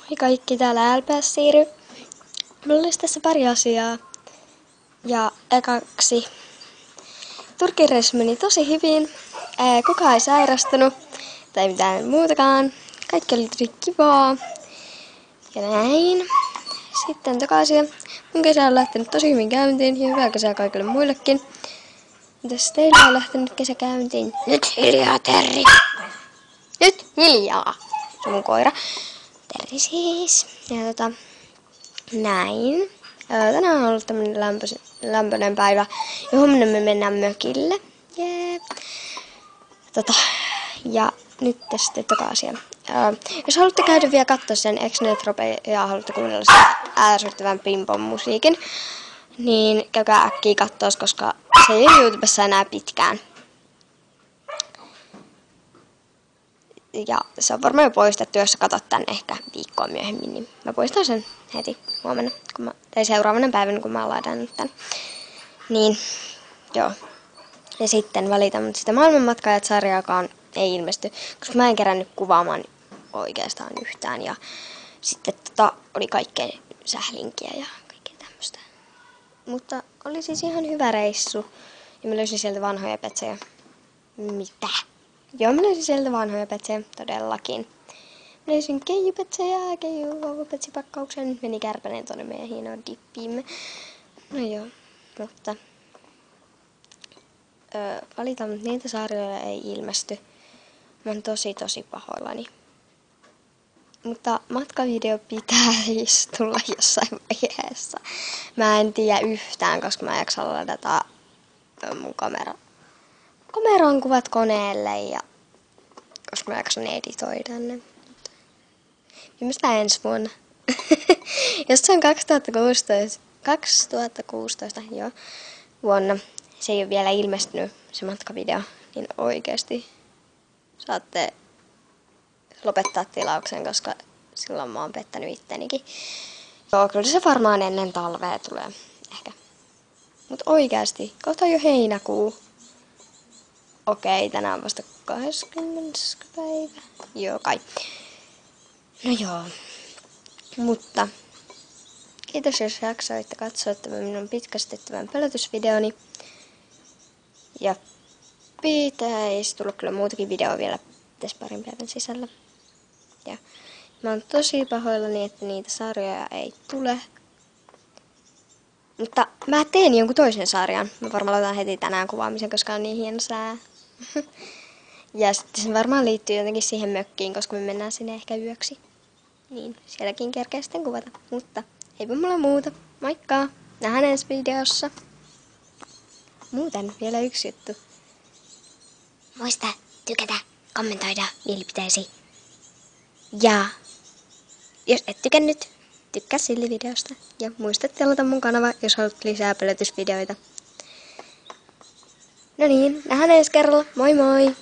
Moi kaikki, täällä LPS Siiri. Mulla olisi tässä pari asiaa. Ja ekaksi, Turkin reissu meni tosi hyvin. Kukaan ei sairastunut tai mitään muutakaan. Kaikki oli tosi kivaa. Ja näin. Sitten toka asia. Mun kesä on lähtenyt tosi hyvin käyntiin ja hyvää kesää kaikille muillekin. Mitäs teillä on lähtenyt kesä käyntiin? Nyt hiljaa, Terri! Nyt hiljaa! Se on mun koira. Terri siis. Ja näin. Tänään on ollut tämmönen lämpöinen päivä ja huomenna me mennään mökille. Jee. Ja nyt sitten toka asia. Jos haluatte käydä vielä katsoa sen X-Netrope ja haluatte kuunnella sen ärsyttävän pimpon musiikin, niin käykää äkkiä katsoa, koska se ei ole YouTubessa enää pitkään. Ja se on varmaan jo poistettu, jos sä katsot tän ehkä viikkoa myöhemmin, niin mä poistan sen heti huomenna, tai seuraavana päivänä, kun mä laitan nyt tän. Niin, joo. Ja sitten valitan sitä maailmanmatkaajat-sarjaakaan ei ilmesty, koska mä en kerännyt kuvaamaan oikeastaan yhtään. Ja sitten oli kaikkea sählinkiä ja kaikkea tämmöstä. Mutta oli siis ihan hyvä reissu. Ja mä löysin sieltä vanhoja petsejä. Mitä? Joo, mä löysin sieltä vanhoja petsejä, todellakin. Mä löysin keijupetsejä, keijuvauvapeksipakkauksen. Nyt meni kärpänen tonne meidän hienoon dippiimme. No joo, mutta valitan, mutta niitä sarjoja ei ilmesty. Mä oon tosi pahoillani. Mutta matkavideo pitäisi tulla jossain vaiheessa. Mä en tiedä yhtään, koska mä en jaksa ladata mun kameran kuvat koneelle ja koska mä jaksan editoida ne. Viimeistään ensi vuonna. Jos se on 2016 joo, vuonna, se ei ole vielä ilmestynyt se matkavideo, niin oikeesti saatte lopettaa tilauksen, koska silloin mä oon pettänyt ittenikin. Joo, kyllä se varmaan ennen talvea tulee, ehkä. Mut oikeasti, kohta on jo heinäkuu. Okei, tänään on vasta 20. päivä. Joo, kai. No joo. Mutta kiitos, jos jaksoitte katsoa tämän minun pitkästettävän pelätysvideoni. Ja pitäisi tulla kyllä muutakin videoa vielä tässä parin päivän sisällä. Ja mä oon tosi pahoillani, että niitä sarjoja ei tule. Mutta mä teen jonkun toisen sarjan. Mä varmaan aloitan heti tänään kuvaamisen, koska on niin hieno sää. Ja sitten se varmaan liittyy jotenkin siihen mökkiin, koska me mennään sinne ehkä yöksi. Niin, sielläkin kerkeä sitten kuvata. Mutta eipä mulla muuta. Moikka! Nähdään ensi videossa. Muuten vielä yksi juttu. Muista tykätä, kommentoida mielipiteesi. Ja jos et tykännyt, tykkää sillivideosta. Ja muista tilata mun kanava, jos haluat lisää pelätysvideoita. No niin, nähdään ensi kerralla. Moi moi!